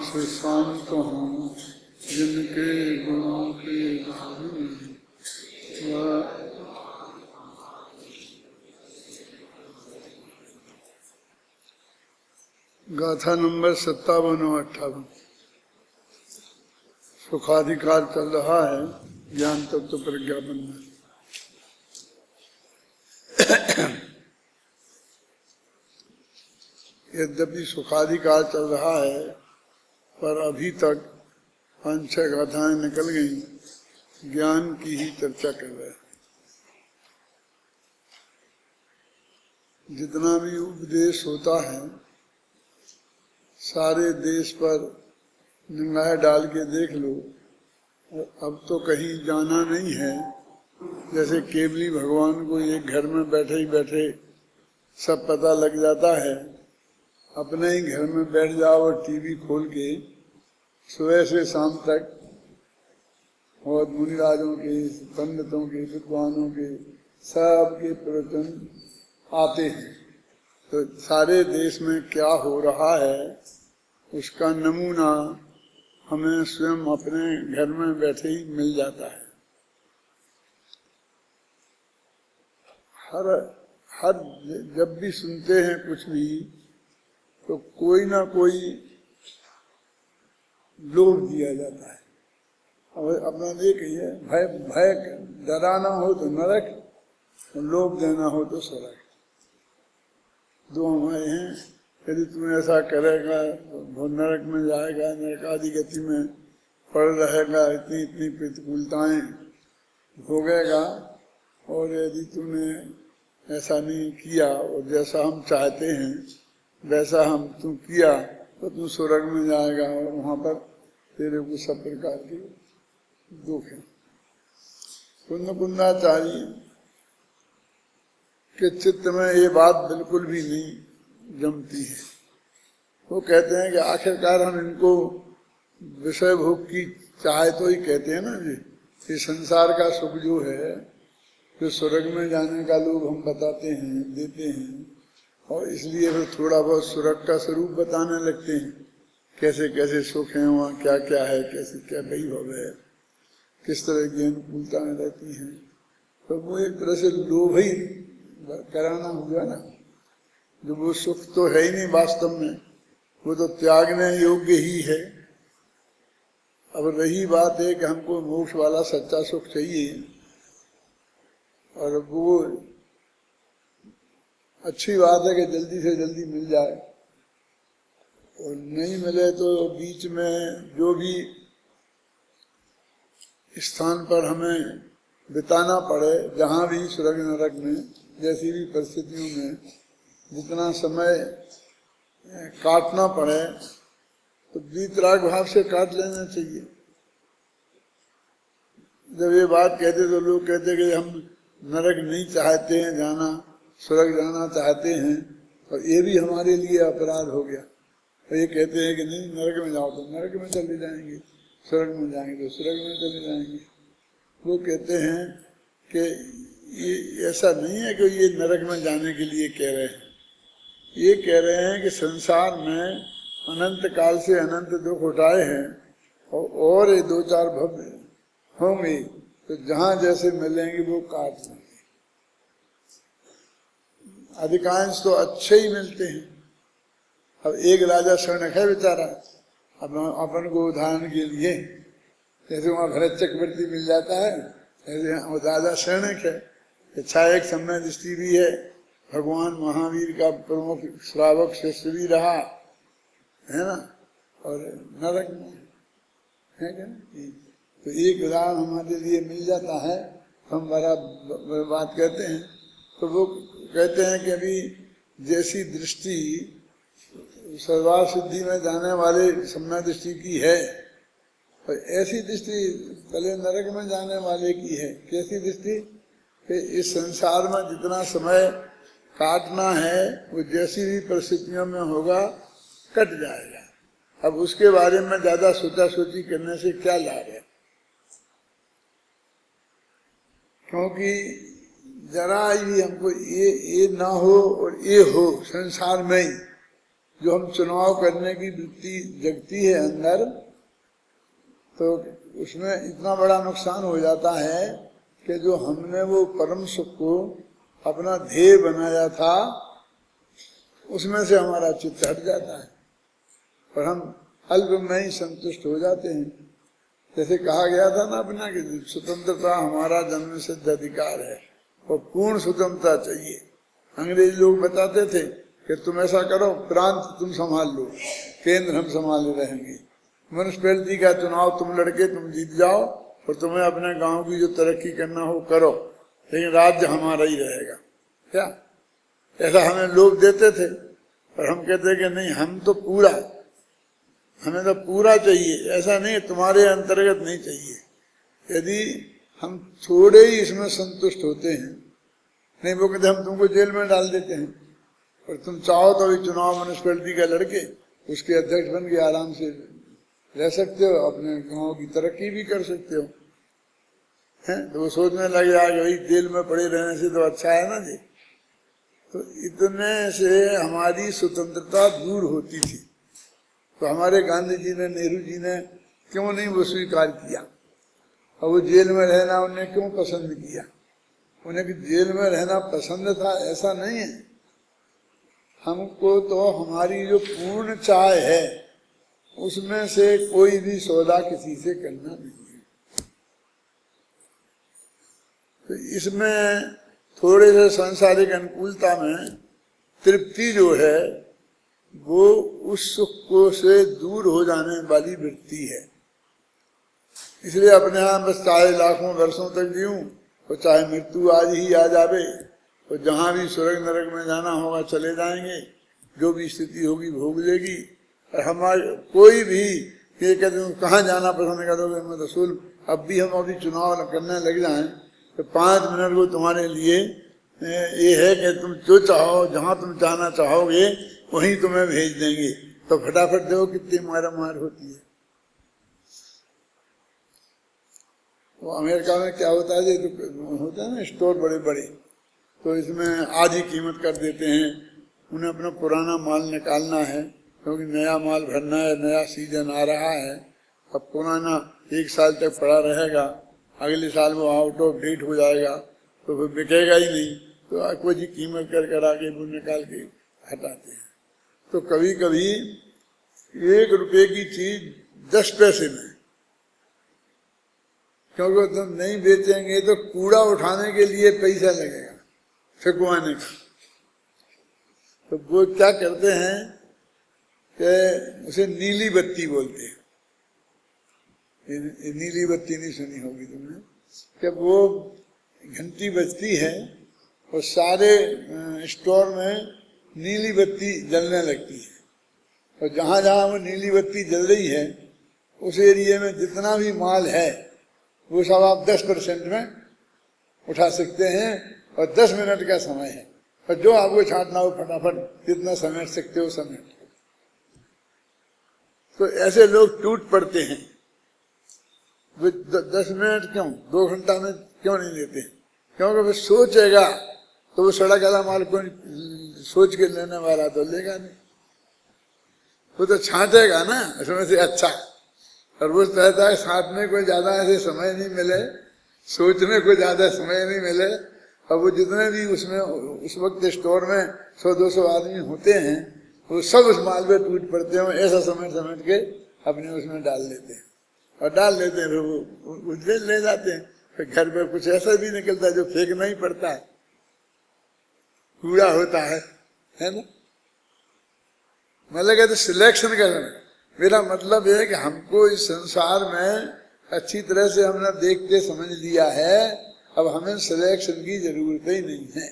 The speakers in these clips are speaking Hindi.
से शांत हूँ, जिनके गुणों के धाम वह गाथा नंबर 57 और 58। सुखाधिकार चल रहा है ज्ञान तत्व प्रज्ञापन में। यद्यपि सुखाधिकार चल रहा है पर अभी तक 5-6 गाथाएं निकल गई, ज्ञान की ही चर्चा कर रहे हैं। जितना भी उपदेश होता है सारे देश पर निगाह डाल के देख लो, अब तो कहीं जाना नहीं है। जैसे केवली भगवान को एक घर में बैठे ही बैठे सब पता लग जाता है। अपने ही घर में बैठ जाओ और टीवी खोल के सुबह से शाम तक और मुनिराजों के, पंडितों के, विद्वानों के सबके प्रवचन आते हैं। तो सारे देश में क्या हो रहा है उसका नमूना हमें स्वयं अपने घर में बैठे ही मिल जाता है। हर जब भी सुनते हैं कुछ भी तो कोई ना कोई लोभ दिया जाता है। और अपना देखिए, भय डराना हो तो नरक, लोभ देना हो तो स्वर्ग। दो हमारे हैं। यदि तुम ऐसा करेगा तो नरक में जाएगा, नरक आदि गति में पड़ रहेगा, इतनी इतनी प्रतिकूलताएं भोगेगा। और यदि तुमने ऐसा नहीं किया और जैसा हम चाहते हैं वैसा तुम किया तो तुम स्वर्ग में जाएगा और वहां पर तेरे को सब प्रकार के दुख है। कुंदाचार्य के चित्त में ये बात बिल्कुल भी नहीं जमती है। वो कहते हैं कि आखिरकार हम इनको विषय भोग की चाहे तो ही कहते हैं ना जी। ये संसार का सुख जो है, जो स्वर्ग में जाने का लोग हम बताते हैं, देते हैं, और इसलिए फिर थोड़ा बहुत स्वर्ग का स्वरूप बताने लगते हैं। कैसे कैसे सुख है वहाँ, क्या क्या है, कैसे क्या वैभव है, किस तरह की अनुकूलताएं रहती हैं। तो वो एक तरह से लोभ ही कराना हुआ ना। जो वो सुख तो है ही नहीं वास्तव में, वो तो त्यागने योग्य ही है। अब रही बात है कि हमको मोक्ष वाला सच्चा सुख चाहिए और वो अच्छी बात है कि जल्दी से जल्दी मिल जाए, और नहीं मिले तो बीच में जो भी स्थान पर हमें बिताना पड़े, जहाँ भी स्वर्ग नरक में जैसी भी परिस्थितियों में जितना समय काटना पड़े तो वीतराग भाव से काट लेना चाहिए। जब ये बात कहते तो लोग कहते कि हम नरक नहीं चाहते हैं जाना, स्वर्ग जाना चाहते हैं, और ये भी हमारे लिए अपराध हो गया। और ये कहते हैं कि नहीं, नरक में जाओ तो नरक में चले जाएंगे, स्वर्ग में जाएंगे तो स्वर्ग में चले जाएंगे। वो कहते हैं कि ये ऐसा नहीं है कि ये नरक में जाने के लिए कह रहे हैं। ये कह रहे हैं कि संसार में अनंत काल से अनंत दुख उठाए हैं, और ये 2-4 भव्य होंगे तो जहाँ जैसे मिलेंगे वो काट लेंगे। अधिकांश तो अच्छे ही मिलते हैं। अब एक राजा शरणक है बेचारा, अपन को उदाहरण के लिए, जैसे वहाँ भरत चक्रवर्ती मिल जाता है, ऐसे वो राजा शरणक है। अच्छा एक समय दृष्टि भी है, भगवान महावीर का प्रमुख श्रावक शिष्य भी रहा है ना, और नरक में है क्या। तो एक उदाहरण हमारे लिए मिल जाता है, हम बड़ा बात कहते हैं। तो वो कहते हैं कि अभी जैसी दृष्टि सर्वार सिद्धि में जाने वाले सम्यक दृष्टि की है, और ऐसी दृष्टि पहले नरक में जाने वाले की है। कैसी दृष्टि कि इस संसार में जितना समय काटना है वो जैसी भी परिस्थितियों में होगा कट जाएगा। अब उसके बारे में ज्यादा सोचा सोची करने से क्या लाभ है, क्योंकि जरा भी हमको ये ना हो और ये हो संसार में ही, जो हम चुनाव करने की वृत्ति जगती है अंदर, तो उसमें इतना बड़ा नुकसान हो जाता है कि जो हमने वो परम सुख को अपना ध्येय बनाया था उसमें से हमारा चित्त हट जाता है और हम अल्प में ही संतुष्ट हो जाते हैं। जैसे कहा गया था ना अपना कि स्वतंत्रता हमारा जन्म सिद्ध अधिकार है और पूर्ण स्वतंत्रता चाहिए। अंग्रेज लोग बताते थे कि तुम ऐसा करो, प्रांत तुम संभाल लो, केंद्र हम संभाले रहेंगे। म्यूनिसिपैलिटी का चुनाव तुम लड़के तुम जीत जाओ और तुम्हें अपने गांव की जो तरक्की करना हो करो, लेकिन राज्य हमारा ही रहेगा। क्या ऐसा हमें लोग देते थे और हम कहते कि नहीं, हम तो पूरा, हमें तो पूरा चाहिए, ऐसा नहीं तुम्हारे अंतर्गत नहीं चाहिए। यदि हम थोड़े ही इसमें संतुष्ट होते हैं, नहीं वो कहते हम तुमको जेल में डाल देते हैं और तुम चाहो तो अभी चुनाव म्यूनिसिपैलिटी का लड़के उसके अध्यक्ष बन के आराम से रह सकते हो, अपने गांव की तरक्की भी कर सकते हो, हैं? तो वो सोचने लगे आगे वही जेल में पड़े रहने से तो अच्छा है ना जी। तो इतने से हमारी स्वतंत्रता दूर होती थी। तो हमारे गांधी जी ने, नेहरू जी ने क्यों नहीं वो स्वीकार किया और वो जेल में रहना उन्हें क्यों पसंद किया? उन्हें जेल में रहना पसंद था ऐसा नहीं है। हमको तो हमारी जो पूर्ण चाह है उसमें से कोई भी सौदा किसी से करना नहीं है। तो इसमें थोड़े से सांसारिक अनुकूलता में तृप्ति जो है वो उस सुख को से दूर हो जाने वाली वृत्ति है। इसलिए अपने यहाँ बस चाहे लाखों वर्षों तक जीऊं और चाहे मृत्यु आज ही आ जावे और जहाँ भी स्वर्ग नरक में जाना होगा चले जाएंगे, जो भी स्थिति होगी भोग लेगी। और हमारे कोई भी ये कहते हैं कहाँ जाना पसंद करोगे, मैं रसूल अब भी हम अभी चुनाव करने लग जाएं तो 5 मिनट को तुम्हारे लिए ये है कि तुम जो चाहो, जहाँ तुम जाना चाहोगे वहीं तुम्हें भेज देंगे। तो फटाफट देखो कितनी मारा मार होती है। वो अमेरिका में क्या होता है, जो होता है ना स्टोर बड़े बड़े, तो इसमें आधी कीमत कर देते हैं। उन्हें अपना पुराना माल निकालना है क्योंकि नया माल भरना है, नया सीजन आ रहा है। अब पुराना 1 साल तक पड़ा रहेगा, अगले साल वो आउट ऑफ डेट हो जाएगा तो फिर बिकेगा ही नहीं। तो कोई कीमत कर आगे वो निकाल के हटाते हैं। तो कभी कभी 1 रुपए की चीज 10 पैसे में, क्योंकि तुम नहीं बेचेंगे तो कूड़ा उठाने के लिए पैसा लगेगा फेंकवाने का। तो वो क्या करते हैं कि उसे नीली बत्ती बोलते हैं। ये नीली बत्ती नहीं सुनी होगी तुमने, कि वो घंटी बजती है और सारे स्टोर में नीली बत्ती जलने लगती है। और जहाँ जहाँ वो नीली बत्ती जल रही है उस एरिया में जितना भी माल है वो सब आप 10% में उठा सकते हैं और 10 मिनट का समय है। और जो आपको छांटना हो फटाफट जितना समेट सकते हो समेट। तो ऐसे लोग टूट पड़ते हैं। वो 10 मिनट क्यों, 2 घंटा में क्यों नहीं लेते? क्योंकि वो सोचेगा तो वो सड़क वाला माल को सोच के लेने वाला तो लेगा नहीं, वो तो छांटेगा ना उसमें से अच्छा। और वो चाहता है छांटने को ज्यादा ऐसे समय नहीं मिले, सोचने को ज्यादा समय नहीं मिले। और वो जितने भी उसमें उस वक्त स्टोर में 100-200 आदमी होते हैं वो सब उस माल पे टूट पड़ते हैं। ऐसा समेट के अपने उसमें डाल लेते हैं और डाल लेते हैं, फिर वो ले जाते हैं। फिर घर पे कुछ ऐसा भी निकलता है जो फेंकना ही पड़ता है, कूड़ा होता है ना। मतलब कहते सिलेक्शन करना। मेरा मतलब है कि हमको इस संसार में अच्छी तरह से हमने देख के समझ लिया है, अब हमें सिलेक्शन की जरूरत ही नहीं है।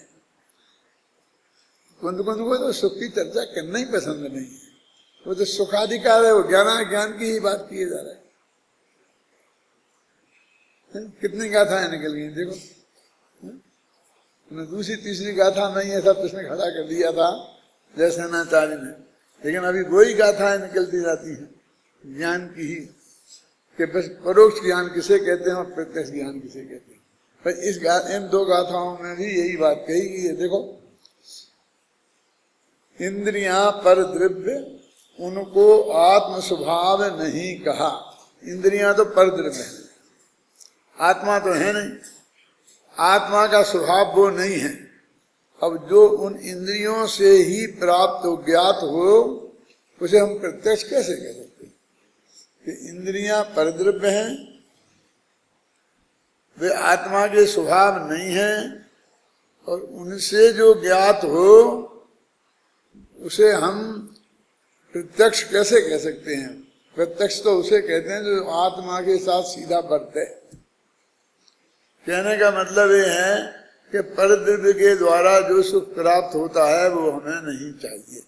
कुंद को तो सुख की चर्चा करना ही पसंद नहीं है, वो तो सुखाधिकार है, वो ज्ञान की ही बात किए जा रहा है। कितनी गाथाएं निकल गई देखो। दूसरी तीसरी गाथा में ही ऐसा प्रश्न खड़ा कर दिया था जयसेनाचार्य ने, लेकिन अभी वही गाथाएं निकलती जाती हैं ज्ञान की ही, कि बस परोक्ष ज्ञान किसे कहते हैं और प्रत्यक्ष ज्ञान किसे कहते हैं। पर इन 2 गाथाओं में भी यही बात कही कि ये देखो इंद्रियां पर द्रव्य उनको आत्म स्वभाव नहीं कहा। इंद्रियां तो पर द्रव्य है, आत्मा तो है नहीं, आत्मा का स्वभाव वो नहीं है। अब जो उन इंद्रियों से ही प्राप्त हो ज्ञात हो उसे हम प्रत्यक्ष कैसे कह सकते हैं कि इंद्रियां पर द्रव्य हैं, वे आत्मा के स्वभाव नहीं है, और उनसे जो ज्ञात हो उसे हम प्रत्यक्ष कैसे कह सकते हैं। प्रत्यक्ष तो उसे कहते हैं जो आत्मा के साथ सीधा बरते। कहने का मतलब ये है कि परद्रव्य के द्वारा जो सुख प्राप्त होता है वो हमें नहीं चाहिए।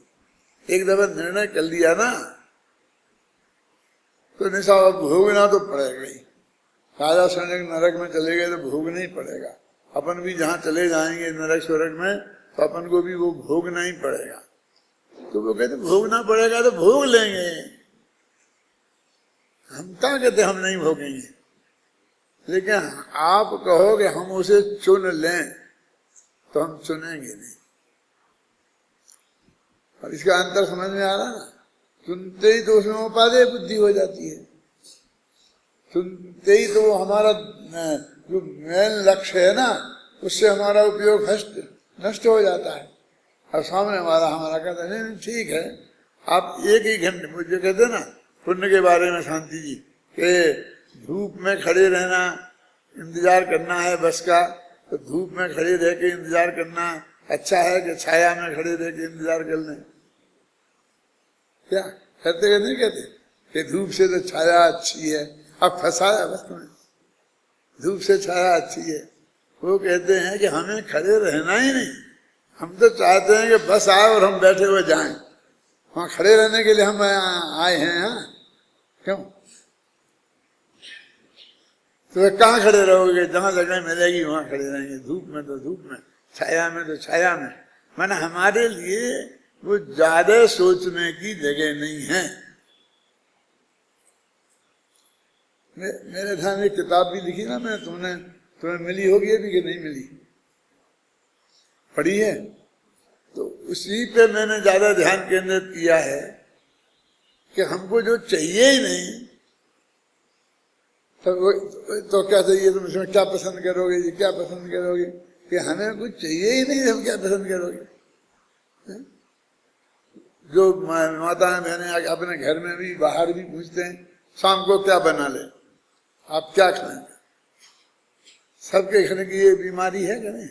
एक दफा निर्णय कर लिया ना तो निशा भोगना तो पड़ेगा ही। राजा सैनिक नरक में चले गए तो भोगना ही पड़ेगा। अपन भी जहाँ चले जाएंगे नरक स्वर्ग में तो अपन को भी वो भोगना ही पड़ेगा। तो वो कहते भोगना पड़ेगा तो भोग लेंगे, हम क्या कहते हम नहीं भोगेंगे। लेकिन आप कहोगे हम उसे चुन लें तो हम चुनेंगे नहीं। और इसका अंतर समझ में आ रहा ना, चुनते ही तो उसमें उपादेय बुद्धि हो जाती है। चुनते ही तो वो हमारा जो मेन लक्ष्य है ना उससे हमारा उपयोग नष्ट हो जाता है। और सामने हमारा कहता है नहीं ठीक है, आप एक ही घंटे, मुझे कहते ना पुण्य के बारे में शांति जी कि धूप में खड़े रहना, इंतजार करना है बस का, तो धूप में खड़े रह के इंतजार करना अच्छा है कि छाया में खड़े रह के इंतजार कर लें। क्या कहते हैं नहीं कहते कि धूप से तो छाया अच्छी है। अब फंसाया बस में, धूप से छाया अच्छी है। वो कहते हैं कि हमें खड़े रहना ही नहीं, हम तो चाहते हैं कि बस आए और हम बैठे हुए जाएं। वहां खड़े रहने के लिए हम आए हैं। हाँ क्यों? तो कहाँ खड़े रहोगे? जहां जगह मिलेगी वहां खड़े रहेंगे। धूप में तो धूप में, छाया में तो छाया में। माना हमारे लिए वो ज्यादा सोचने की जगह नहीं है। मेरे ध्यान में किताब भी लिखी ना मैं, तुम्हें मिली होगी अभी कि नहीं मिली, पढ़ी है? तो उसी पे मैंने ज्यादा ध्यान केंद्रित किया है कि हमको जो चाहिए ही नहीं तो क्या चाहिए, तुम इसमें क्या पसंद करोगे जी, क्या पसंद करोगे? कि हमें कुछ चाहिए ही नहीं, हम क्या पसंद करोगे? जो माता बहने अपने घर में भी बाहर भी पूछते हैं शाम को क्या बना ले, आप क्या खाएंगे? सबके खाने की ये बीमारी है कि नहीं?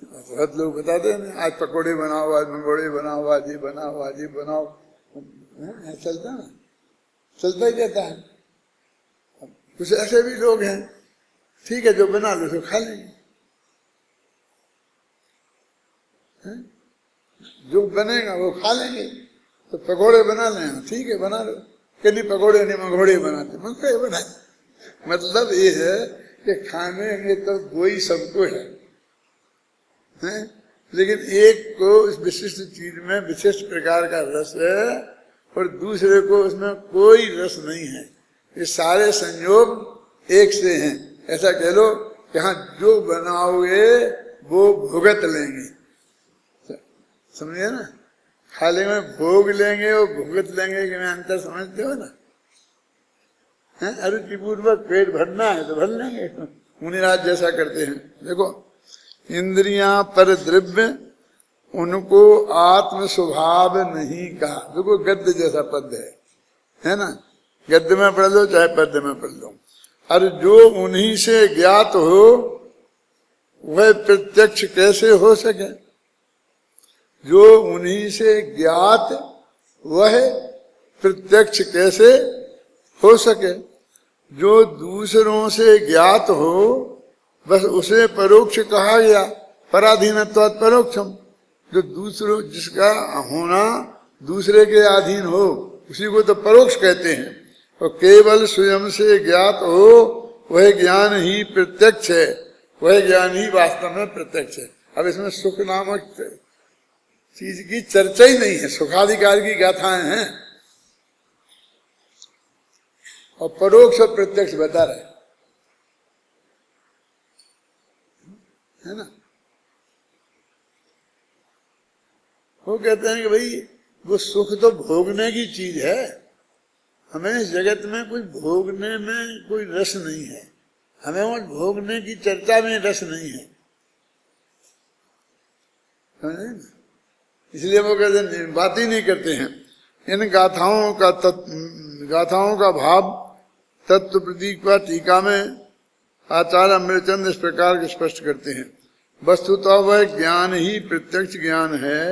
बहुत लोग बताते हैं आज पकोड़े बनाओ, आज मंगोड़े बनाओ, आज ये बनाओ, आज ये बनाओ। चलता ना, चलता ही रहता है। कुछ ऐसे भी लोग हैं, ठीक है जो बना लो तो खा लेंगे, जो बनेगा वो खा लेंगे। तो पकोड़े बना लें, ठीक है बना लो। कि नहीं पकोड़े नहीं मंगोड़े बनाते, मंगोड़े बनाए। मतलब ये है कि खाने में तो वही सबको है, लेकिन एक को इस विशिष्ट चीज में विशिष्ट प्रकार का रस है और दूसरे को उसमें कोई रस नहीं है। ये सारे संयोग एक से हैं। ऐसा कह लो कि हाँ जो बनाओगे वो भुगत लेंगे। समझे ना? खाली में भोग लेंगे और भुगत लेंगे कि मैं अंतर समझते हो ना? अरुचिपूर्वक पेट भरना है तो भर लेंगे। मुनिराज जैसा करते हैं। देखो इंद्रियां पर द्रव्य उनको आत्म स्वभाव नहीं कहा। देखो गद्य जैसा पद है ना? गद्य में पढ़ लो चाहे पद्य में पढ़ लो। और जो उन्हीं से ज्ञात हो वह प्रत्यक्ष कैसे हो सके? जो उन्हीं से ज्ञात वह प्रत्यक्ष कैसे हो सके? जो दूसरों से ज्ञात हो बस उसे परोक्ष कहा गया। पराधीनत्वात् परोक्षम। जो दूसरों जिसका होना दूसरे के अधीन हो उसी को तो परोक्ष कहते हैं। और केवल स्वयं से ज्ञात हो वह ज्ञान ही प्रत्यक्ष है, वह ज्ञान ही वास्तव में प्रत्यक्ष है। अब इसमें सुख नामक चीज की चर्चा ही नहीं है, सुखाधिकार की गाथाएं हैं और परोक्ष और प्रत्यक्ष बता रहे है ना? कहते हैं कि भाई वो सुख तो भोगने की चीज है, हमें इस जगत में कुछ भोगने में कोई रस नहीं है, हमें वो भोगने की चर्चा में रस नहीं है, समझे ना? इसलिए वो कहते हैं बात ही नहीं करते हैं। इन गाथाओं का भाव तत्व प्रतीक व टीका में आचार्य अमृतचंद इस प्रकार के स्पष्ट करते हैं। वस्तुतः वह ज्ञान ही प्रत्यक्ष ज्ञान है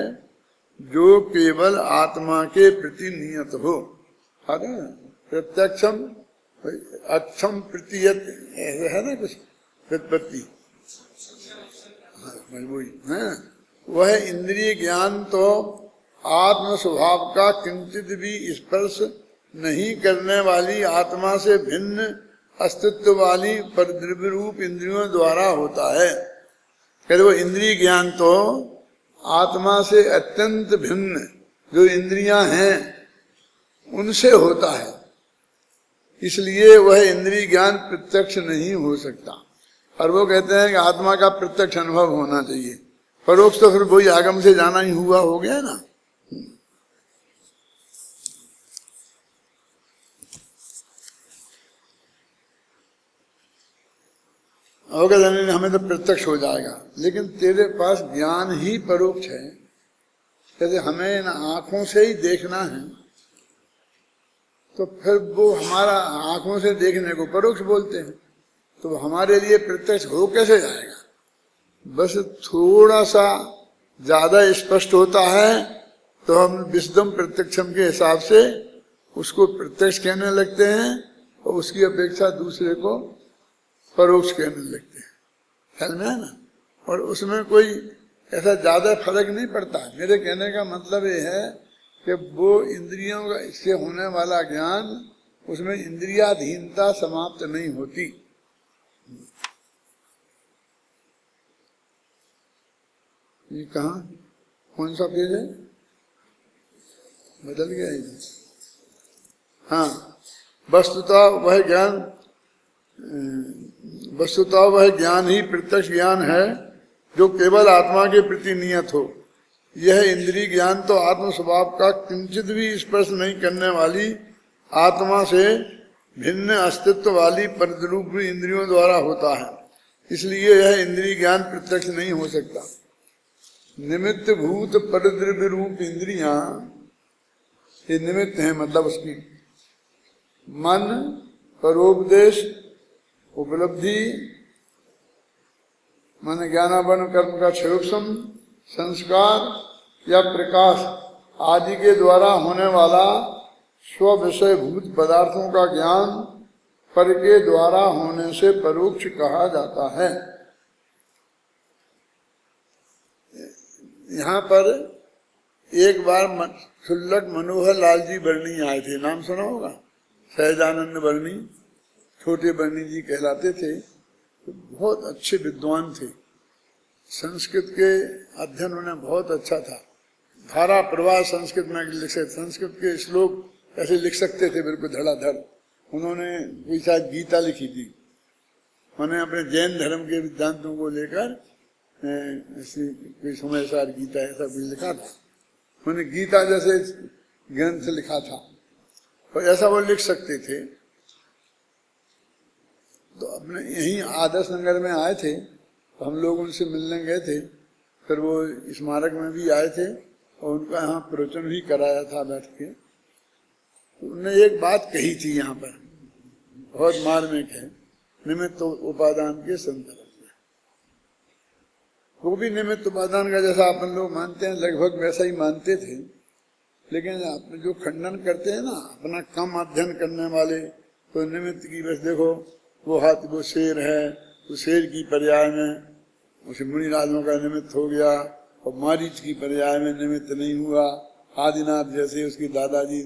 जो केवल आत्मा के प्रति नियत हो। प्रत्यक्षम अक्षम प्रतीयत है ना कुछ व्युत्पत्ति, वही है। वह इंद्रिय ज्ञान तो आत्म स्वभाव का किंचित भी स्पर्श नहीं करने वाली आत्मा से भिन्न अस्तित्व वाली परद्रव्य रूप इंद्रियों द्वारा होता है। कहते वो इंद्रिय ज्ञान तो आत्मा से अत्यंत भिन्न जो इंद्रियां हैं उनसे होता है, इसलिए वह इंद्रिय ज्ञान प्रत्यक्ष नहीं हो सकता। और वो कहते हैं कि आत्मा का प्रत्यक्ष अनुभव होना चाहिए, परोक्ष तो फिर वही आगम से जाना ही हुआ हो गया ना। होगा नहीं, हमें तो प्रत्यक्ष हो जाएगा, लेकिन तेरे पास ज्ञान ही परोक्ष है। जैसे हमें इन आंखों से ही देखना है तो फिर वो हमारा आंखों से देखने को परोक्ष बोलते हैं, तो हमारे लिए प्रत्यक्ष हो कैसे जाएगा? बस थोड़ा सा ज्यादा स्पष्ट होता है तो हम विशुद्धम प्रत्यक्षम के हिसाब से उसको प्रत्यक्ष कहने लगते हैं और उसकी अपेक्षा दूसरे को परोक्ष कहने लगते हैं। ख्याल में है ना? और उसमें कोई ऐसा ज्यादा फर्क नहीं पड़ता। मेरे कहने का मतलब ये है कि वो इंद्रियों से होने वाला ज्ञान, उसमें इंद्रियाधीनता समाप्त नहीं होती। ये कहाँ कौन सा पेज है? बदल गया है। हाँ, वस्तुतः वह ज्ञान ही प्रत्यक्ष ज्ञान है जो केवल आत्मा के प्रति नियत हो। यह इंद्रिय ज्ञान तो आत्म स्वभाव का किंचित भी स्पर्श नहीं करने वाली आत्मा से भिन्न अस्तित्व वाली परद्रूप इंद्रियों द्वारा होता है, इसलिए यह इंद्रिय ज्ञान प्रत्यक्ष नहीं हो सकता। निमित्त भूत परद्रव्य रूप इंद्रियां, ये निमित्त है, मतलब उसकी मन, परोपदेश, उपलब्धि, मन ज्ञानावन कर्म का क्षयोक्षम, संस्कार या प्रकाश आदि के द्वारा होने वाला स्व विषय भूत पदार्थों का ज्ञान पर के द्वारा होने से परोक्ष कहा जाता है। यहाँ पर एक बार शुल्लक मनोहर लाल जी बर्नी आए थे, नाम सुना होगा, सहजानंद बर्नी, छोटे बर्नी जी कहलाते थे। तो बहुत अच्छे विद्वान थे, संस्कृत के अध्ययन उन्हें बहुत अच्छा था, धारा प्रवाह संस्कृत में लिख सकते, संस्कृत के श्लोक ऐसे लिख सकते थे बिल्कुल धड़ाधड़। उन्होंने कोई शायद गीता लिखी थी, उन्होंने अपने जैन धर्म के सिद्धांतों को लेकर ऐसी कोई समय सार गीता ऐसा कुछ लिखा था। उन्होंने गीता जैसे ग्रंथ लिखा था, और ऐसा वो लिख सकते थे। तो अपने यहीं आदर्श नगर में आए थे, तो हम लोग उनसे मिलने गए थे, फिर वो स्मारक में भी आए थे और उनका यहाँ प्रवचन भी कराया था बैठ के। तो उन्होंने एक बात कही थी यहाँ पर, बहुत मार्मिक है, निमित्त उपादान के संदर्भ में। वो भी निमित्त उपादान का जैसा अपन लोग मानते हैं लगभग वैसा ही मानते थे, लेकिन आप जो खंडन करते हैं ना अपना कम अध्ययन करने वाले, तो निमित्त की बस देखो वो हाथ वो शेर है, तो शेर की पर्याय में उसे मुनिराजों का निमित्त हो गया, और मारीच की पर्याय में निमित्त नहीं हुआ। आदिनाथ जैसे उसके दादाजी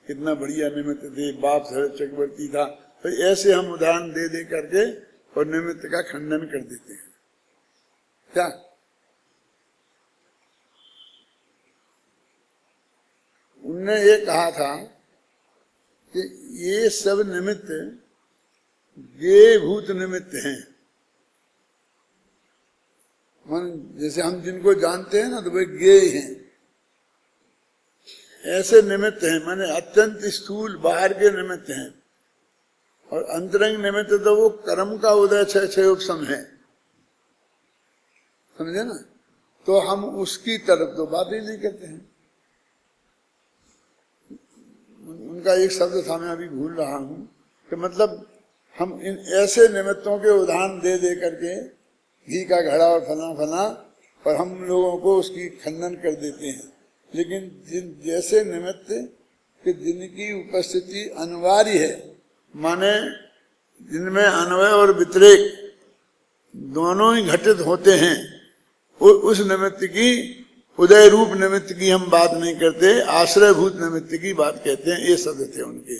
कितना बढ़िया निमित्त थे, बाप शरद चक्रवर्ती था। तो ऐसे हम उदाहरण दे दे करके और निमित्त का खंडन कर देते हैं। क्या उनने ये कहा था कि ये सब निमित्त गे भूत निमित्त हैं। मन जैसे हम जिनको जानते हैं ना, तो वे गे हैं, ऐसे निमित्त हैं, माने अत्यंत स्थूल बाहर के निमित्त हैं, और अंतरंग निमित्त तो वो कर्म का उदय क्षयोपशम है, समझे ना। तो हम उसकी तरफ तो बात ही नहीं करते हैं। उनका एक शब्द था, मैं अभी भूल रहा हूं, कि मतलब हम इन ऐसे निमित्तों के उदाहरण दे दे करके घी का घड़ा और फला फला, और हम लोगों को उसकी खंडन कर देते हैं। लेकिन जिन जैसे निमित्त कि जिनकी उपस्थिति अनिवार्य है, माने जिनमें अन्वय और व्यतिरेक दोनों ही घटित होते हैं, उस निमित्त की, उदय रूप निमित्त की हम बात नहीं करते, आश्रयभूत निमित्त की बात कहते हैं। ये शब्द थे उनके।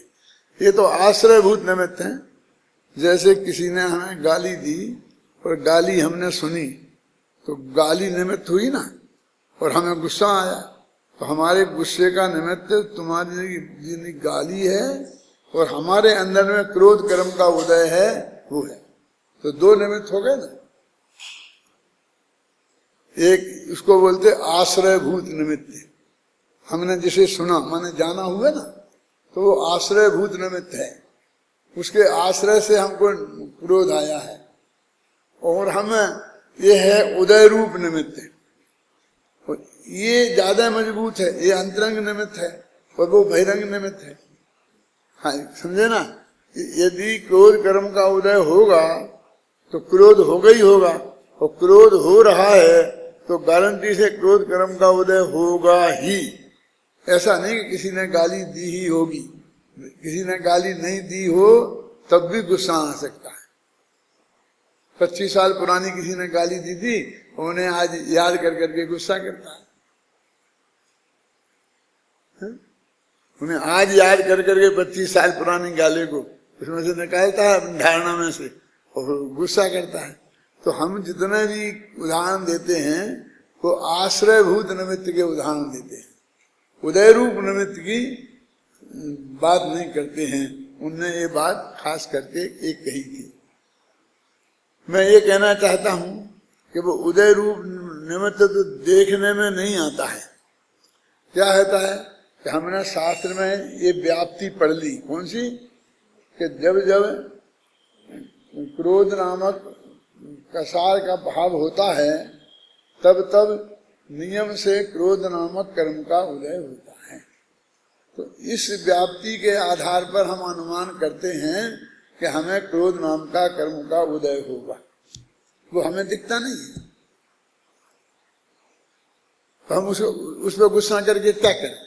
ये तो आश्रयभूत निमित्त हैं। जैसे किसी ने हमें गाली दी और गाली हमने सुनी, तो गाली निमित्त हुई ना, और हमें गुस्सा आया, तो हमारे गुस्से का निमित्त तुम्हारी जितनी गाली है और हमारे अंदर में क्रोध कर्म का उदय है, वो है। तो दो निमित्त हो गए ना। एक उसको बोलते आश्रयभूत निमित्त, हमने जिसे सुना माने जाना हुआ ना, तो वो आश्रयभूत निमित्त है। उसके आश्रय से हमको क्रोध आया है, और हमें ये है उदय रूप निमित्त है। ये ज्यादा मजबूत है, ये अंतरंग निमित्त है, और वो बहिरंग निमित्त है। हाँ, समझे ना। यदि क्रोध कर्म का उदय होगा तो क्रोध होगा ही होगा, और क्रोध हो रहा है तो गारंटी से क्रोध कर्म का उदय होगा ही। ऐसा नहीं कि किसी ने गाली दी ही होगी, किसी ने गाली नहीं दी हो तब भी गुस्सा आ सकता है। 25 साल पुरानी किसी ने गाली दी थी, उन्हें आज याद कर करके गुस्सा करता है। उन्हें आज याद कर करके 25 साल पुरानी गाली को उसमें से निकालता है अपनी धारणा में से, और गुस्सा करता है। तो हम जितने भी उदाहरण देते हैं वो आश्रयभूत निमित्त के उदाहरण देते हैं, उदय रूप निमित्त की बात नहीं करते हैं। उनने ये बात खास करके एक कही थी। मैं ये कहना चाहता हूं कि वो उदय रूप निमित्त तो देखने में नहीं आता है। क्या होता है कि हमने शास्त्र में ये व्याप्ति पढ़ ली, कौन सी, कि जब जब क्रोध नामक कसार का भाव होता है तब तब नियम से क्रोध नामक कर्म का उदय होता है। तो इस व्याप्ति के आधार पर हम अनुमान करते हैं कि हमें क्रोध नाम का कर्म का उदय होगा। वो हमें दिखता नहीं है, तो हम उस पर गुस्सा करके क्या करें।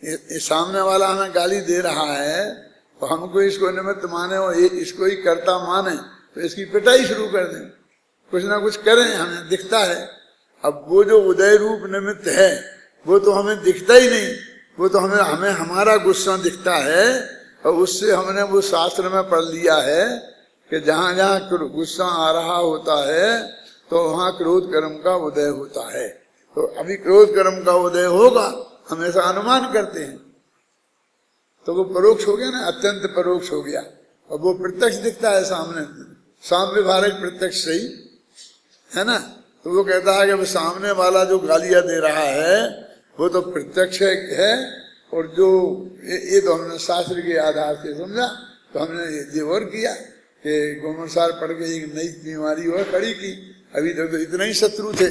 ये सामने वाला हमें गाली दे रहा है, तो हमको इसको निमित्त माने और इसको ही कर्ता माने, तो इसकी पिटाई शुरू कर दें, कुछ ना कुछ करें, हमें दिखता है। अब वो जो उदय रूप निमित्त है वो तो हमें दिखता ही नहीं, वो तो हमें हमारा गुस्सा दिखता है, और उससे हमने वो शास्त्र में पढ़ लिया है कि जहां जहां गुस्सा आ रहा होता है तो वहां क्रोध कर्म का उदय होता है। तो अभी क्रोध कर्म का उदय होगा, हम ऐसा अनुमान करते हैं। तो वो परोक्ष हो गया ना, अत्यंत परोक्ष हो गया, और वो प्रत्यक्ष दिखता है सामने, सामव्यवहारिक प्रत्यक्ष सही है ना। तो वो कहता है कि वो सामने वाला जो गालियां दे रहा है वो तो प्रत्यक्ष है, और जो ये तो हमने शास्त्र के आधार से समझा। तो हमने ये और किया कि गोमनसार पढ़ के एक नई बीमारी और खड़ी की। अभी तक तो इतने ही शत्रु थे,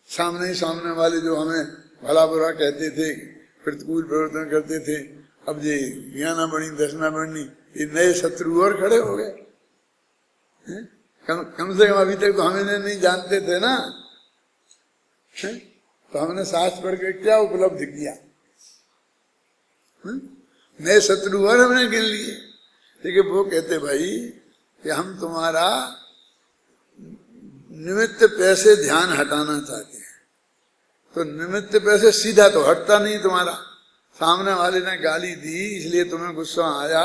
सामने वाले जो हमें भला बुरा कहते थे, प्रतिकूल प्रवर्तन करते थे। अब ये ज्ञाना बनी दर्शना बनी, ये नए शत्रु और खड़े हो गए। कम से कम अभी तक तो हमें नहीं जानते थे ना, तो हमने शास्त्र पढ़ के क्या उपलब्ध किया, नए शत्रु और हमने गिन लिए। लेकिन वो कहते भाई कि हम तुम्हारा निमित्त पैसे ध्यान हटाना चाहते हैं। तो निमित्त पैसे सीधा तो हटता नहीं तुम्हारा, सामने वाले ने गाली दी इसलिए तुम्हें गुस्सा आया,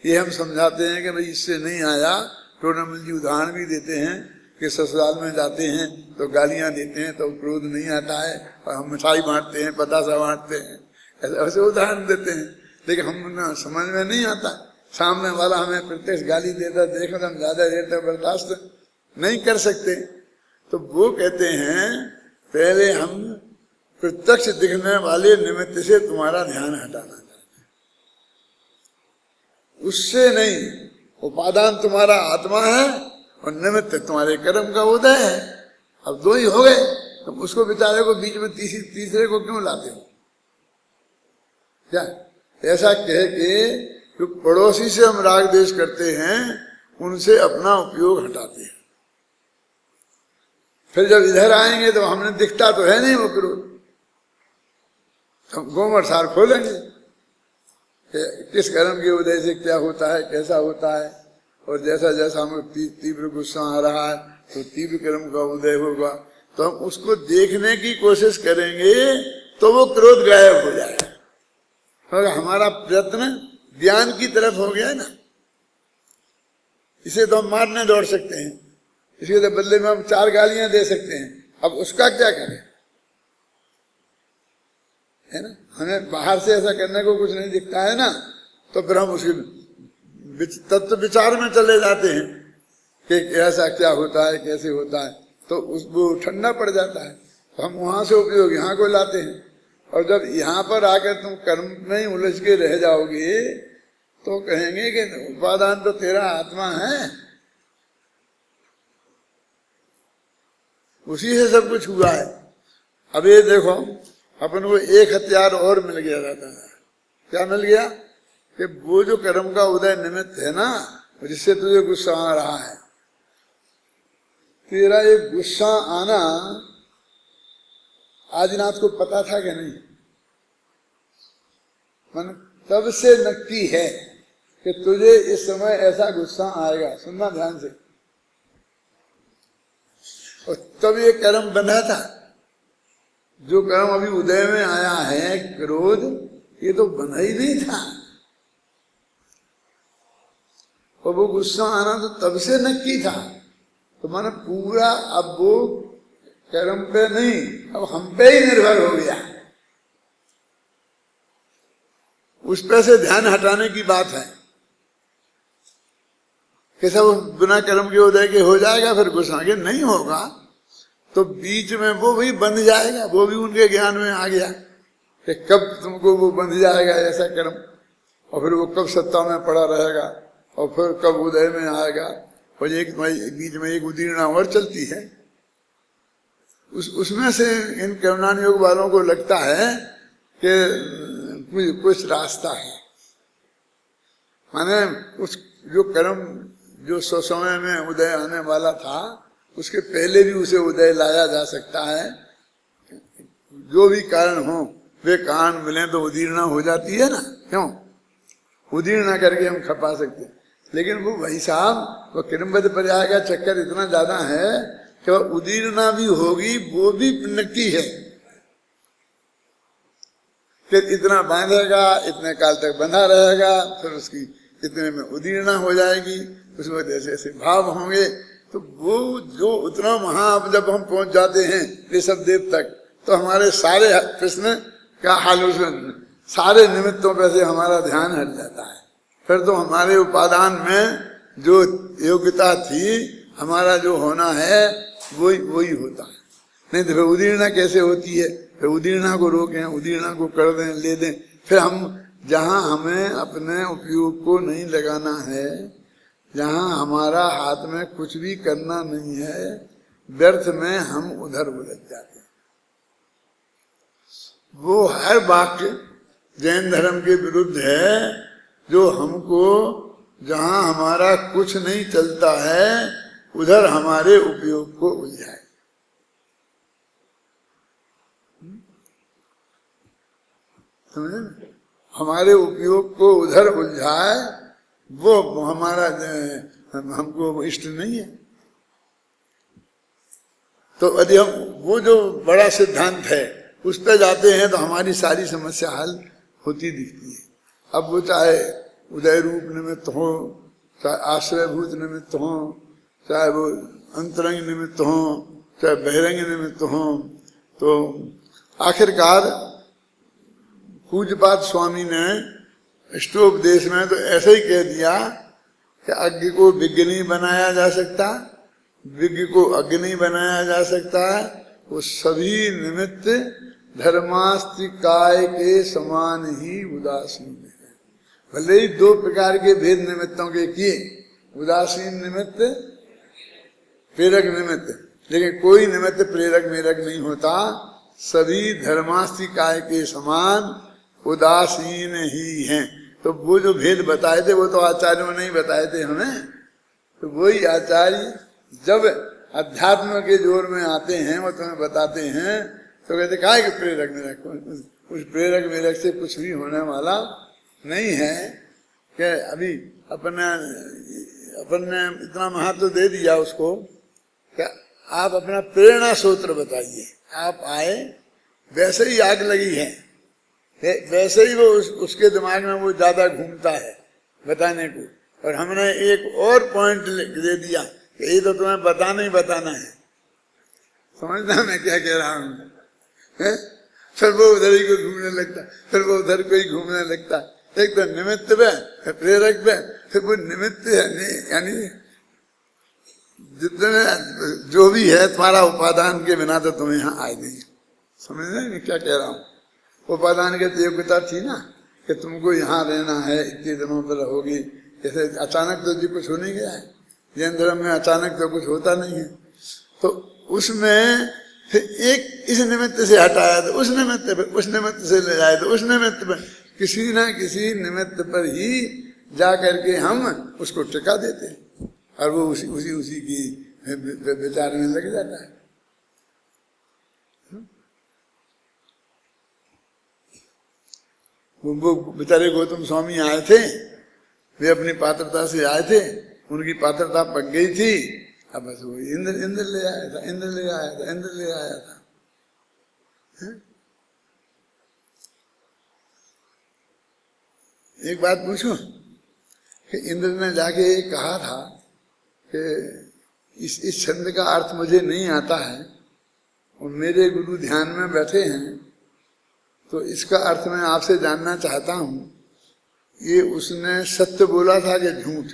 ये हम समझाते हैं कि भाई इससे नहीं आया। टोनामल जी उदाहरण भी देते हैं कि ससुराल में जाते हैं तो गालियां देते हैं तो क्रोध नहीं आता है, और हम मिठाई बांटते हैं, पतासा बांटते हैं, ऐसे उदाहरण देते हैं। लेकिन हम समझ में नहीं आता, सामने वाला हमें प्रत्यक्ष गाली देता देखो तो हम ज्यादा देर तक बर्दाश्त नहीं कर सकते। तो वो कहते हैं पहले हम प्रत्यक्ष दिखने वाले निमित्त से तुम्हारा ध्यान हटाना चाहते हैं, उससे नहीं। उपादान तुम्हारा आत्मा है और निमित्त तुम्हारे कर्म का उदय है। अब दो ही हो गए, तुम उसको बेचारे को बीच में तीसरे को क्यों लाते हो? क्या ऐसा कह के जो पड़ोसी से हम राग द्वेष करते हैं उनसे अपना उपयोग हटाते हैं। फिर जब इधर आएंगे तो हमने दिखता तो है नहीं वो क्रोध, हम गोमर सार खोलेंगे किस कर्म के उदय से क्या होता है, कैसा होता है। और जैसा जैसा हमें तीव्र गुस्सा आ रहा है तो तीव्र कर्म का उदय होगा, तो हम उसको देखने की कोशिश करेंगे तो वो क्रोध गायब हो जाएगा। और हमारा प्रयत्न ज्ञान की तरफ हो गया है ना। इसे तो हम मारने दौड़ सकते हैं, इसके तो बदले में हम 4 गालियां दे सकते हैं। अब उसका क्या करें, है ना। हमें बाहर से ऐसा करने को कुछ नहीं दिखता है ना, तो फिर हम उसके तत्व विचार में चले जाते हैं कि ऐसा क्या होता है, कैसे होता है, तो वो ठंडा पड़ जाता है। तो हम वहां से उपयोग यहाँ को लाते हैं। और जब यहाँ पर आकर तुम कर्म में ही उलझ के रह जाओगे तो कहेंगे कि उपादान तो तेरा आत्मा है, उसी से सब कुछ हुआ है। अब ये देखो, अपन को एक हथियार और मिल गया रहता है। क्या मिल गया? कि वो जो कर्म का उदय निमित्त है ना, जिससे तुझे गुस्सा आ रहा है, तेरा ये गुस्सा आना आदिनाथ को पता था कि नहीं? मन तब से नक्की है कि तुझे इस समय ऐसा गुस्सा आएगा। सुनना ध्यान से। और तब ये कर्म बंधा था। जो कर्म अभी उदय में आया है, क्रोध, ये तो बंधा ही नहीं था। और वो गुस्सा आना तो तब से नक्की था। तो माने पूरा अब वो कर्म पे नहीं, अब हम पे ही निर्भर हो गया। उस पे से ध्यान हटाने की बात है कि सब बिना कर्म के उदय के हो जाएगा, फिर गुस्सा आगे नहीं होगा। तो बीच में वो भी बंध जाएगा। वो भी उनके ज्ञान में आ गया कि कब तुमको वो बंध जाएगा ऐसा कर्म, और फिर वो कब सत्ता में पड़ा रहेगा, और फिर कब उदय में आएगा। और एक बीच में एक उदीर्णा और चलती है। उसमें से इन कर्मणान योग वालों को लगता है कि कुछ रास्ता है। माने उस जो कर्म जो समय में उदय आने वाला था, उसके पहले भी उसे उदय लाया जा सकता है। जो भी कारण हो, वे कारण मिले तो उदीर्णा हो जाती है ना। क्यों? उदीर्णा करके हम खपा सकते हैं। लेकिन वो भाई साहब, वो किरमबद्ध पर्याय का चक्कर इतना ज्यादा है कि उदीर्णा भी होगी, वो भी नक्की है कि इतना बांधेगा, इतने काल तक बंधा रहेगा, फिर उसकी इतने में उदीर्णा हो जाएगी, उसमें ऐसे ऐसे भाव होंगे। तो वो जो उतना वहां जब हम पहुंच जाते हैं ऋषभ देव तक, तो हमारे सारे प्रश्न का हाल, उसमें सारे निमित्तों पर से हमारा ध्यान हट जाता है। फिर तो हमारे उपादान में जो योग्यता थी, हमारा जो होना है, वही होता है। नहीं तो फिर उदीर्णा कैसे होती है? फिर उदीर्णा को रोकें, उदीर्णा को कर दें, ले दें। फिर हम जहां हमें अपने उपयोग को नहीं लगाना है, जहां हमारा हाथ में कुछ भी करना नहीं है, व्यर्थ में हम उधर उलझ जाते हैं। वो हर वाक्य जैन धर्म के विरुद्ध है जो हमको जहां हमारा कुछ नहीं चलता है उधर हमारे उपयोग को उलझाए। समझे? हमारे उपयोग को उधर उलझाए, वो हमारा हमको इष्ट नहीं है। तो यदि हम वो जो बड़ा सिद्धांत है उस पर जाते हैं तो हमारी सारी समस्या हल होती दिखती है। अब वो चाहे उदय रूप निमित्त हो, चाहे आश्रयभूत निमित्त हो, चाहे वो अंतरंग निमित्त हो, चाहे बहिरंग निमित्त हो, तो आखिरकार पूज्यपाद स्वामी ने इष्टोपदेश में तो ऐसे ही कह दिया कि अज्ञ को विज्ञ नहीं बनाया जा सकता, विज्ञ को अज्ञ नहीं बनाया जा सकता है। वो सभी निमित्त धर्मास्ति काय के समान ही उदासीन है। भले ही दो प्रकार के भेद निमित्तों के किए, उदासीन निमित्त, प्रेरक निमित्त, लेकिन कोई निमित्त प्रेरक मेरक नहीं होता। सभी धर्मास्ति काय के समान उदासीन ही हैं। तो वो जो भेद बताए थे वो तो आचार्यों ने नहीं बताए थे हमें। तो वही आचार्य जब अध्यात्म के जोर में आते हैं वो तुम्हें बताते हैं तो कहते काय कि प्रेरक मेरक, उस प्रेरक मेरक से कुछ भी होने वाला नहीं है। कि अभी अपन ने इतना महत्व दे दिया उसको कि आप अपना प्रेरणा सूत्र बताइए। आप आए, वैसे ही आग लगी है, वैसे ही वो उसके दिमाग में वो ज्यादा घूमता है बताने को, और हमने एक और पॉइंट दे दिया कि ये तो तुम्हें बताना ही बताना है। समझना मैं क्या कह रहा हूँ? फिर वो उधर ही को घूमने लगता, फिर वो उधर को ही घूमने लगता। एक तो निमित्त पे, प्रेरक पे, फिर वो निमित्त यानी जितने जो भी है तुम्हारा उपादान के बिना तो तुम्हें यहाँ आए नहीं। समझ रहे मैं क्या कह रहा हूँ? उपादान की योग्यता थी ना कि तुमको यहाँ रहना है, इतने दिनों पर रहोगी। जैसे अचानक तो जी कुछ हो नहीं गया है, जैन धर्म में अचानक तो कुछ होता नहीं है। तो उसमें फिर एक इस निमित्त से हटाया तो उस निमित्त पर, उस निमित्त से ले जाए तो उस निमित्त पर, किसी ना किसी निमित्त पर ही जा करके हम उसको टिका देते हैं और वो उसी की विचार में लग जाता है। वो बेचारे गौतम स्वामी आए थे, वे अपनी पात्रता से आए थे, उनकी पात्रता पक गई थी। अब बस वो इंद्र ले आया था, इंद्र ले आया था, इंद्र ले आया था। एक बात पूछूं कि इंद्र ने जाके कहा था कि इस छंद का अर्थ मुझे नहीं आता है और मेरे गुरु ध्यान में बैठे हैं, तो इसका अर्थ मैं आपसे जानना चाहता हूं। ये उसने सत्य बोला था कि झूठ?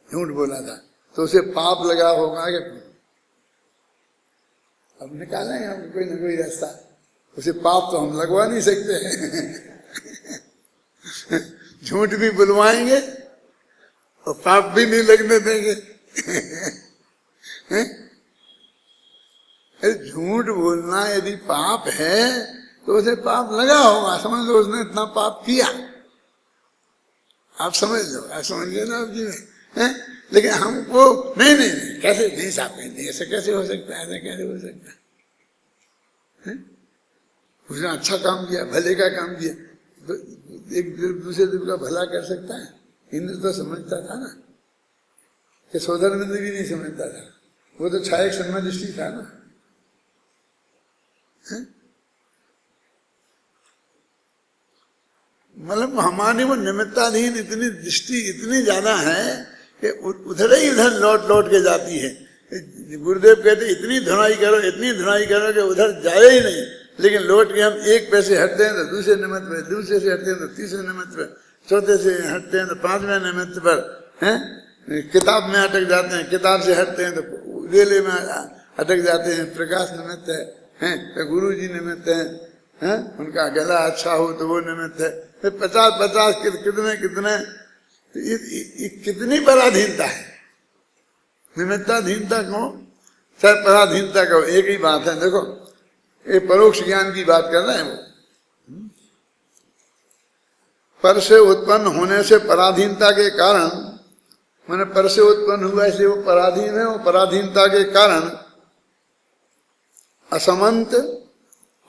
झूठ बोला था, तो उसे पाप लगा होगा कि अब निकालेंगे हम कोई ना कोई रास्ता। उसे पाप तो हम लगवा नहीं सकते झूठ भी बुलवाएंगे और पाप भी नहीं लगने देंगे झूठ बोलना यदि पाप है तो उसे पाप लगा होगा। समझ लो उसने इतना पाप किया, आप समझ लो, आप समझ गए ना आप जी हैं? लेकिन हमको नहीं कैसे नहीं साफ नहीं, ऐसे कैसे हो सकता है, ऐसे कैसे हो सकता है? उसने अच्छा काम किया, भले का काम किया, तो एक दूसरे दिल का भला कर सकता है। इंद्र तो समझता था ना कि सौधर्मिंद्र भी नहीं समझता था, वो तो छायक सन्मदृष्टि था ना। मतलब हमारी वो निमित्ताधीन इतनी दृष्टि इतनी ज्यादा है कि उधर ही उधर लौट के जाती है। गुरुदेव कहते इतनी धुनाई करो कि उधर जाए ही नहीं, लेकिन लौट के हम एक पैसे हटते हैं तो दूसरे निमित्त पर, दूसरे से हटते हैं तो तीसरे निमित्त पर, चौथे से हटते हैं तो पांचवें निमित्त पर, हैं किताब में अटक जाते हैं, किताब से हटते हैं तो रेले में अटक जाते हैं, प्रकाश निमित्त है, तो गुरु जी निमित्त है, उनका गला अच्छा हो तो वो निमित्त है। फिर 50 कितने ये कितनी पराधीनता है। निमित्ताधीनता को चाहे पराधीनता को एक ही बात है। देखो ये परोक्ष ज्ञान की बात कर रहे हैं वो, पर से उत्पन्न होने से पराधीनता के कारण, मैंने पर से उत्पन्न हुआ इसलिए वो पराधीन है, वो पराधीनता के कारण असमंत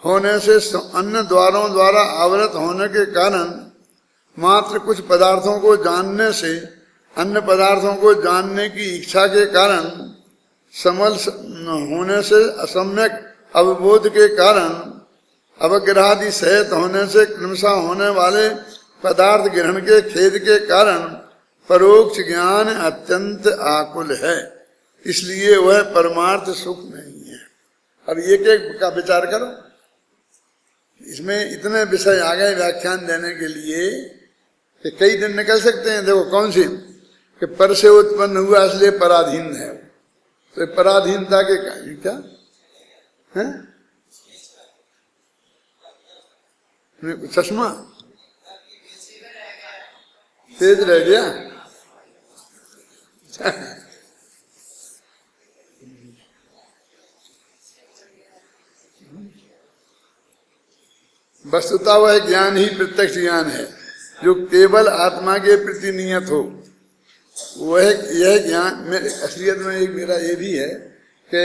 होने से अन्य द्वारों द्वारा आवृत होने के कारण मात्र कुछ पदार्थों को जानने से अन्य पदार्थों को जानने की इच्छा के कारण समल होने से असम्यक अवबोध के कारण अवग्रहादि सहित होने से क्रमशः होने वाले पदार्थ ग्रहण के खेद के कारण परोक्ष ज्ञान अत्यंत आकुल है, इसलिए वह परमार्थ सुख नहीं है। अब एक एक का विचार करो, इसमें इतने विषय आ गए व्याख्यान देने के लिए कि कई दिन निकल सकते हैं। देखो कौन सी कि पर से उत्पन्न हुआ इसलिए पराधीन है, तो पराधीनता के क्या है? चश्मा तेज रह गया। वस्तुतः वह ज्ञान ही प्रत्यक्ष ज्ञान है जो केवल आत्मा के प्रति नियत हो। वह यह ज्ञान में असलियत में एक मेरा ये भी है कि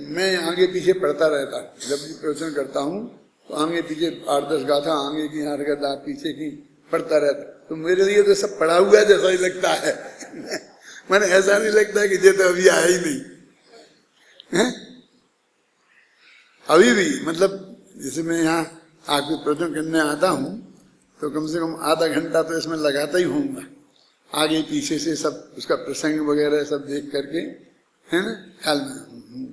मैं आगे पीछे पढ़ता रहता, जब भी प्रवचन करता हूँ तो आगे पीछे 8-10 गाथा आगे की हरकत पीछे की पढ़ता रहता। तो मेरे लिए तो सब पढ़ा हुआ जैसा ही लगता है। मैंने ऐसा नहीं लगता कि ये तो अभी आया ही नहीं है? अभी भी मतलब जैसे मैं यहाँ आके प्रवचन करने आता हूँ तो कम से कम आधा घंटा तो इसमें लगाता ही होऊंगा, आगे पीछे से सब उसका प्रसंग वगैरह सब देख करके, है ना, ख्याल में।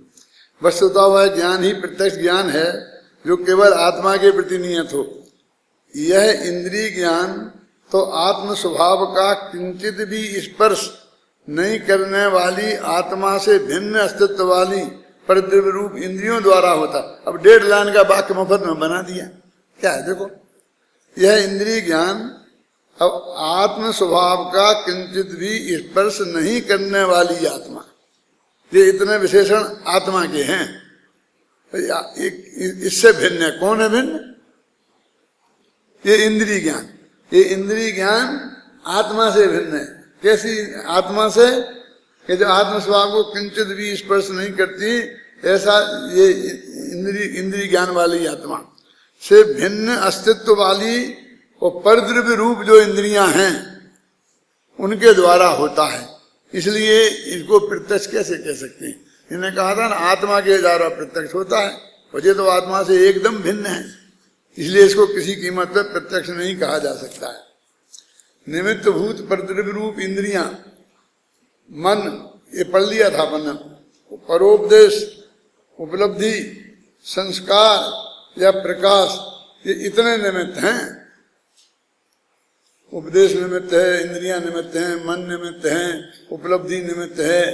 वस्तुतः वह ज्ञान ही प्रत्यक्ष ज्ञान है जो केवल आत्मा के प्रति नियत हो। यह इंद्रिय ज्ञान तो आत्म स्वभाव का किंचित भी स्पर्श नहीं करने वाली आत्मा से भिन्न अस्तित्व वाली परद्रव्य रूप इंद्रियों द्वारा होता। अब 1.5 लाइन का वाक्य मुफ्त में बना दिया। क्या है देखो, यह इंद्रिय ज्ञान अब आत्म स्वभाव का किंचित भी स्पर्श नहीं करने वाली आत्मा, ये इतने विशेषण आत्मा के हैं, इससे भिन्न है। कौन है भिन्न? ये इंद्रिय ज्ञान। ये इंद्रिय ज्ञान आत्मा से भिन्न है। कैसी आत्मा से? कि जो आत्म स्वभाव को किंचित भी स्पर्श नहीं करती, ऐसा ये इंद्रिय ज्ञान वाली आत्मा से भिन्न अस्तित्व वाली और परद्रव्य रूप जो इंद्रियां हैं उनके द्वारा होता है। इसलिए इसको प्रत्यक्ष कैसे कह सकते हैं? इन्हें कहा था ना आत्मा के द्वारा प्रत्यक्ष होता है, और ये तो आत्मा से एकदम भिन्न है, इसलिए इसको किसी कीमत पर प्रत्यक्ष नहीं कहा जा सकता है। निमित्त भूत परद्रव्य रूप इंद्रियां, मन, ये पढ़ लिया था अपन, परोपदेश, उपलब्धि, संस्कार या प्रकाश, ये इतने निमित्त हैं। उपदेश निमित्त है, इंद्रियां निमित्त हैं, मन निमित्त हैं, उपलब्धि निमित्त है,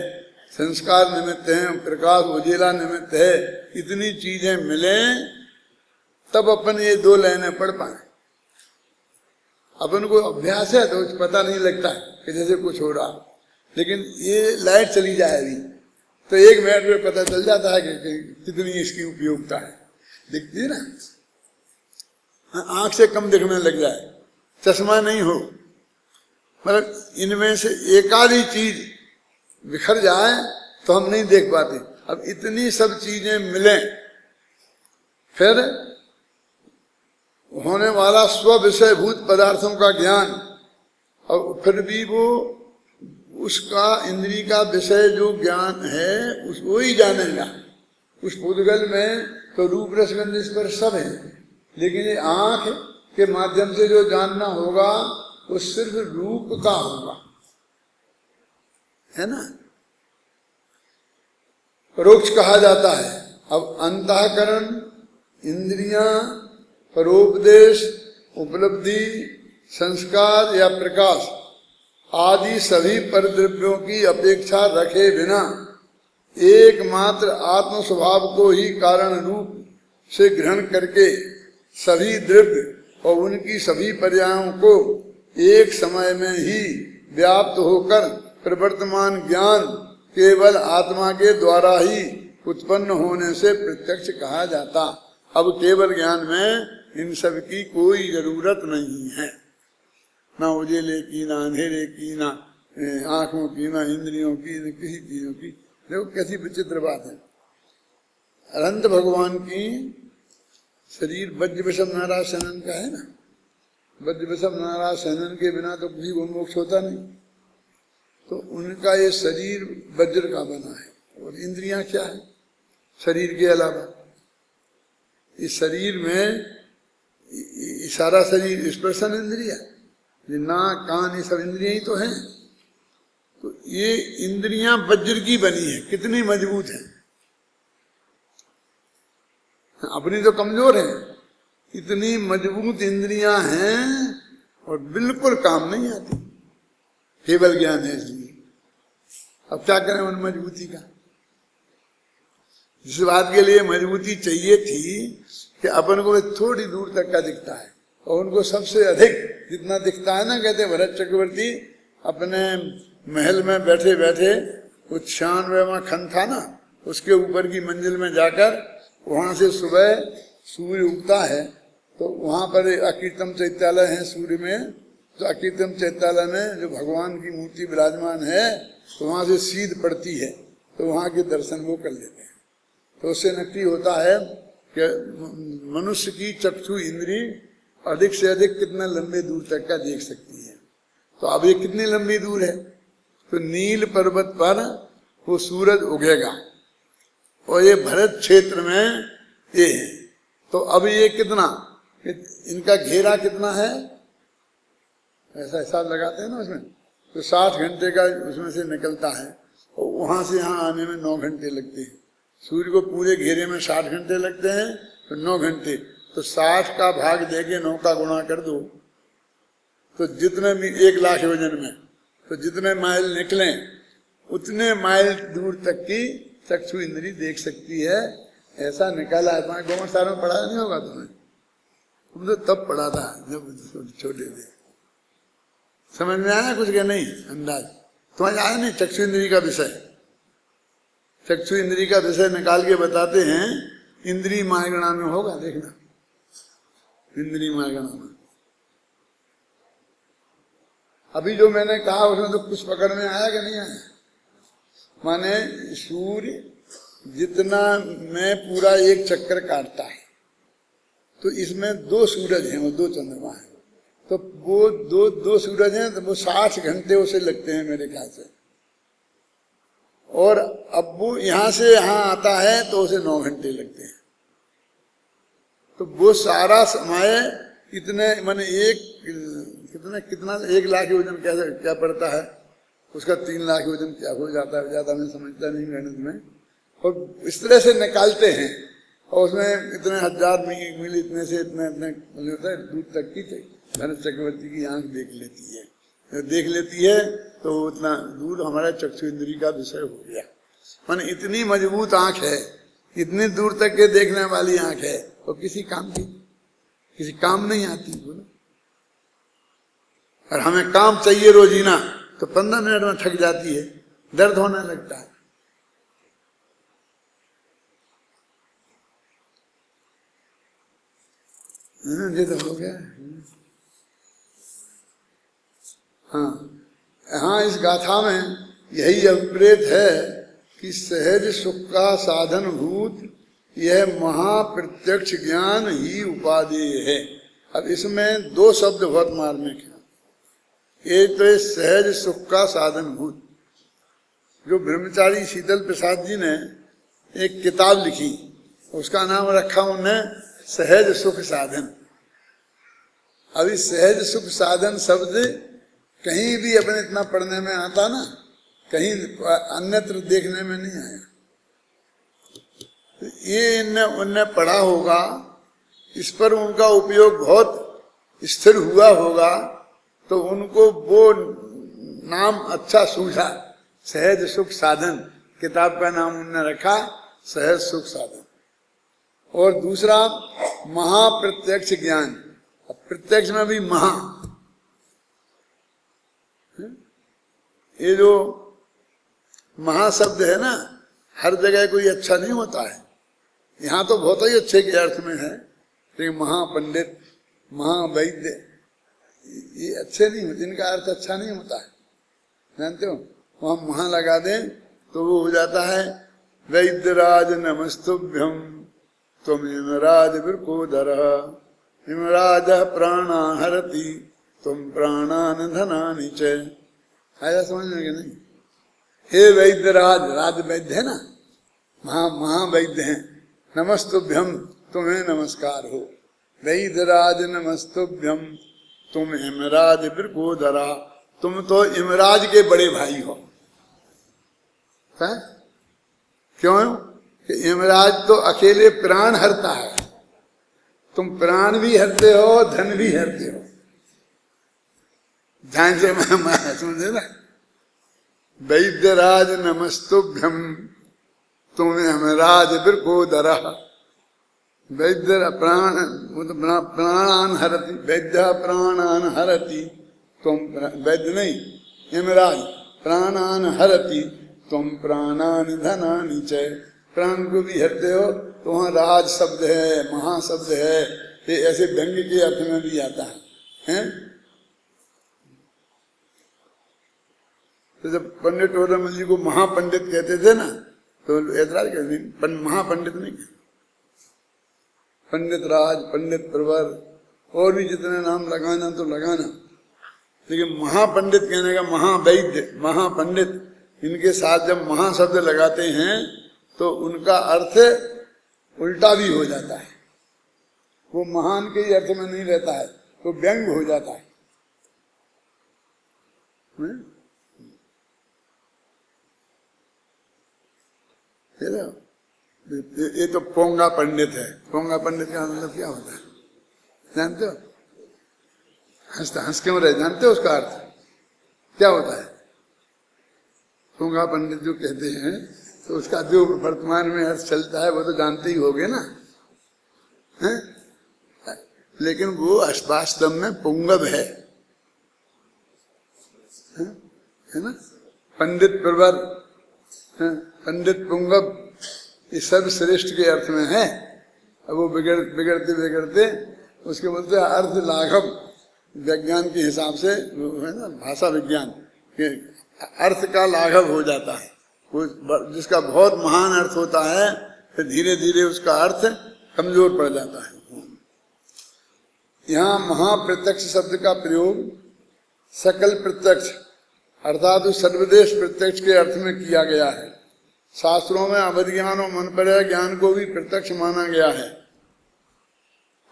संस्कार निमित्त हैं, प्रकाश उजेला निमित्त है। इतनी चीजें मिले तब अपन ये 2 लाइनें पढ़ पाए। अपन को अभ्यास है तो पता नहीं लगता कि जैसे कुछ हो रहा, लेकिन ये लाइट चली जाए अभी तो 1 मिनट में पता चल जाता है कि कितनी इसकी उपयोगिता है। दिखती है ना, आंख से कम दिखने लग जाए, चश्मा नहीं हो, मतलब इनमें से एक आधी चीज बिखर जाए तो हम नहीं देख पाते। अब इतनी सब चीजें मिले फिर होने वाला स्व विषय भूत पदार्थों का ज्ञान, और फिर भी वो उसका इंद्रिय का विषय जो ज्ञान है उसको ही जानेगा। उस पुद्गल में तो रूप रस गंध स्पर्श सब है, लेकिन ये आंख के माध्यम से जो जानना होगा वो सिर्फ रूप का होगा, है ना। परोक्ष कहा जाता है। अब अंतःकरण, इंद्रियां, परोपदेश, उपलब्धि, संस्कार या प्रकाश आदि सभी परद्रव्यों की अपेक्षा रखे बिना एकमात्र आत्म स्वभाव को ही कारण रूप से ग्रहण करके सभी द्रव्य और उनकी सभी पर्यायों को एक समय में ही व्याप्त होकर प्रवर्तमान ज्ञान केवल आत्मा के द्वारा ही उत्पन्न होने से प्रत्यक्ष कहा जाता। अब केवल ज्ञान में इन सब की कोई जरूरत नहीं है, ना उजेले की, ना अंधेरे की, ना आंखों की, ना इंद्रियों की, ना किसी चीजों की। देखो कैसी विचित्र बात है। अनंत भगवान की शरीर वज्र विषम नाराज सैनन का है ना, वज्र विषम नाराज सैनन के बिना तो किसी को मोक्ष होता नहीं। तो उनका ये शरीर वज्र का बना है, और इंद्रियां क्या है शरीर के अलावा? इस शरीर में सारा शरीर स्पर्शन इंद्रिया, नाक कान ये सब इंद्रियां ही तो हैं। तो ये इंद्रियां वज्र की बनी है, कितनी मजबूत है। अपनी तो कमजोर है, इतनी मजबूत इंद्रियां हैं और बिल्कुल काम नहीं आती, केवल ज्ञान है इसलिए। अब क्या करें उन मजबूती का? जिस बात के लिए मजबूती चाहिए थी कि अपन को थोड़ी दूर तक का दिखता है, और उनको सबसे अधिक जितना दिखता है ना, कहते भरत चक्रवर्ती अपने महल में बैठे बैठे वो 96वां खंड था ना, उसके ऊपर की मंजिल में जाकर वहां से सुबह सूर्य उगता है, तो वहां पर अकीर्तम चैत्यालय है सूर्य में, तो अकीर्तम चैत्यालय में जो भगवान की मूर्ति विराजमान है, तो वहां से सीध पड़ती है, तो वहां के दर्शन वो कर लेते हैं। तो उससे नक्की होता है कि मनुष्य की चक्षु इंद्री अधिक से अधिक कितना लंबे दूर तक का देख सकती है। तो अब ये कितनी लंबी दूर है, तो नील पर्वत पर वो सूरज उगेगा, और ये भरत क्षेत्र में ये है। तो अब ये कितना, इनका घेरा कितना है, ऐसा हिसाब लगाते हैं ना उसमें, तो 60 घंटे का उसमें से निकलता है, और वहां से यहाँ आने में 9 घंटे लगते हैं। सूर्य को पूरे घेरे में 60 घंटे लगते हैं, तो 9 घंटे, तो 60 का भाग देके 9 का गुणा कर दो, तो जितने 1 लाख योजन में, तो जितने माइल निकले उतने माइल दूर तक की चक्षु इंद्री देख सकती है। ऐसा निकाला है, तुम्हारे गौर सारों में पढ़ा नहीं होगा तुम्हें, तुम तो तब पढ़ा था जब छोटे थे। समझ में आया कुछ क्या नहीं, अंदाज तुम्हें आया नहीं। चक्षु इंद्री का विषय, चक्षु इंद्री का विषय निकाल के बताते हैं, इंद्री मायगणा में होगा, देखना इंद्री मायगणा में। अभी जो मैंने कहा उसमें तो कुछ पकड़ में आया कि नहीं आया, माने सूर्य जितना में पूरा एक चक्कर काटता है, तो इसमें 2 सूरज हैं, वो 2 चंद्रमा हैं, तो वो दो सूरज हैं, तो वो 60 घंटे उसे लगते हैं मेरे ख्याल से। और अब वो यहां से यहां आता है तो उसे 9 घंटे लगते हैं। तो वो सारा समय इतने माने कितना 1 लाख योजन कैसे क्या पड़ता है, उसका 3 लाख योजन क्या हो जाता है, ज्यादा मैं समझता नहीं गणित में। और इस तरह से निकालते हैं, और उसमें इतने 1000 मील इतने से इतने होता है दूर तक की भरत चक्रवर्ती की आंख देख लेती है, देख लेती है, तो उतना दूर हमारा चक्षु इंद्री का विषय हो गया। माने इतनी मजबूत आंख है, इतनी दूर तक के देखने वाली आंख है, और किसी काम नहीं आती बोलो। और हमें काम चाहिए रोजीना, तो 15 मिनट में थक जाती है, दर्द होने लगता है। ये तो हो गया। हाँ, इस गाथा में यही अभिप्रेत है कि सहज सुख का साधन भूत यह महाप्रत्यक्ष ज्ञान ही उपादेय है। अब इसमें 2 शब्द बहुत मार्मिक है। एक तो सहज सुख का साधन भूत, जो ब्रह्मचारी शीतल प्रसाद जी ने एक किताब लिखी, उसका नाम रखा उन्होंने सहज सुख साधन। अभी सहज सुख साधन शब्द कहीं भी अपने इतना पढ़ने में आता ना, कहीं अन्यत्र देखने में नहीं आया। तो ये उनने पढ़ा होगा, इस पर उनका उपयोग बहुत स्थिर हुआ होगा, तो उनको वो नाम अच्छा सूझा। सहज सुख साधन किताब का नाम उन्होंने रखा सहज सुख साधन। और दूसरा महाप्रत्यक्ष ज्ञान, प्रत्यक्ष में भी महा, ये जो महाशब्द है ना, हर जगह कोई अच्छा नहीं होता है। यहाँ तो बहुत ही अच्छे के अर्थ में है, लेकिन महापंडित, महावैद्य, ये अच्छे नहीं होते, इनका अर्थ अच्छा नहीं होता है, जानते हो। वहां महा लगा दें तो वो हो जाता है वैद्यराज नमस्तुभ्यम तुम इमराज वृकोदर इमराज प्राणा हरति तुम प्राणान धनानि च। आया समझ में कि नहीं? हे वैद्यराज, राज वैद्य है ना, महावैद्य हैं, नमस्तुभ्यम तुम्हें नमस्कार हो। वैद्यराज नमस्तुभ्यम तुम इमराज वृकोदरा, तुम तो इमराज के बड़े भाई हो। है? क्यों कि इमराज तो अकेले प्राण हरता है, तुम प्राण भी हरते हो, धन भी हरते हो। ध्यान से समझे ना। वैद्यराज नमस्तुभ्यम तुम्हें हमेराज बिरकोदर वैद्य प्राण प्राणान हरति, वैद्य प्राणान हरति तुम, वैद्य नहीं यमराज, प्राणान हरति तुम प्राणान धनानि च, प्राण को भी हरते हो। तो वहाँ राज शब्द है, महाशब्द है, ये ऐसे व्यंग्य के अर्थ में भी आता है? तो जब पंडित टोडरमल जी को महापंडित कहते थे ना, तो ऐतराज कहते थे, महापंडित नहीं कहते, पंडित राज, पंडित प्रवर, और भी जितने नाम लगाना तो लगाना, लेकिन महापंडित कहने का, महावैद्य, महापंडित, इनके साथ जब महाशब्द लगाते हैं तो उनका अर्थ उल्टा भी हो जाता है। वो महान के ही अर्थ में नहीं रहता है, तो व्यंग हो जाता है। ये तो पोंगा पंडित है। पोंगा पंडित का मतलब क्या होता है जानते हो? हंस क्यों रहे, जानते हो उसका अर्थ क्या होता है? पोंगा पंडित जो कहते हैं तो उसका जो वर्तमान में अर्थ चलता है वो तो जानते ही होगे ना, हैं? लेकिन वो वास्तव में पुंगव है ना? पंडित प्रवर, पंडित पुंगव, ये सब श्रेष्ठ के अर्थ में है। अब वो बिगड़ते बिगड़ते उसके बोलते हैं अर्थ लाघव, विज्ञान के हिसाब से है ना, भाषा विज्ञान के अर्थ का लाघव हो जाता है। वो जिसका बहुत महान अर्थ होता है फिर धीरे धीरे उसका अर्थ कमजोर पड़ जाता है। यहाँ महाप्रत्यक्ष शब्द का प्रयोग सकल प्रत्यक्ष अर्थात सर्वदेश प्रत्यक्ष के अर्थ में किया गया है। शास्त्रों में अवध ज्ञान और मनपर्य ज्ञान को भी प्रत्यक्ष माना गया है,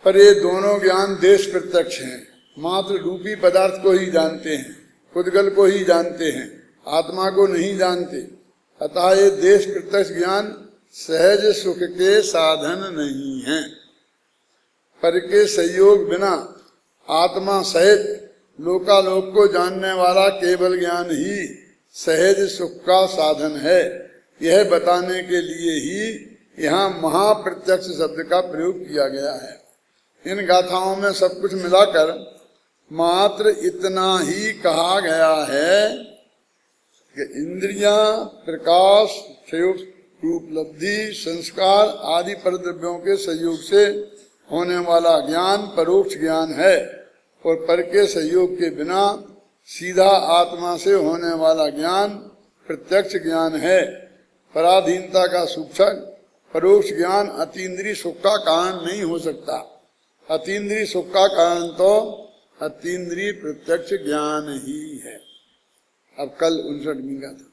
पर ये दोनों ज्ञान देश प्रत्यक्ष हैं। मात्र रूपी पदार्थ को ही जानते हैं, खुदगल को ही जानते हैं, आत्मा को नहीं जानते। अतः ये देश प्रत्यक्ष ज्ञान सहज सुख के साधन नहीं है। पर के सहयोग बिना आत्मा सहित लोकालोक को जानने वाला केवल ज्ञान ही सहज सुख का साधन है। यह बताने के लिए ही यहाँ महाप्रत्यक्ष शब्द का प्रयोग किया गया है। इन गाथाओं में सब कुछ मिलाकर मात्र इतना ही कहा गया है कि इंद्रियां, प्रकाश, उपलब्धि, संस्कार आदि परद्रव्यों के सहयोग से होने वाला ज्ञान परोक्ष ज्ञान है और पर के सहयोग के बिना सीधा आत्मा से होने वाला ज्ञान प्रत्यक्ष ज्ञान है। पराधीनता का सूचक परोक्ष ज्ञान अतीन्द्रिय सुख का कारण नहीं हो सकता। अतीन्द्रिय सुख का कारण तो अतीन्द्रिय प्रत्यक्ष ज्ञान ही है। अब कल 59 का था।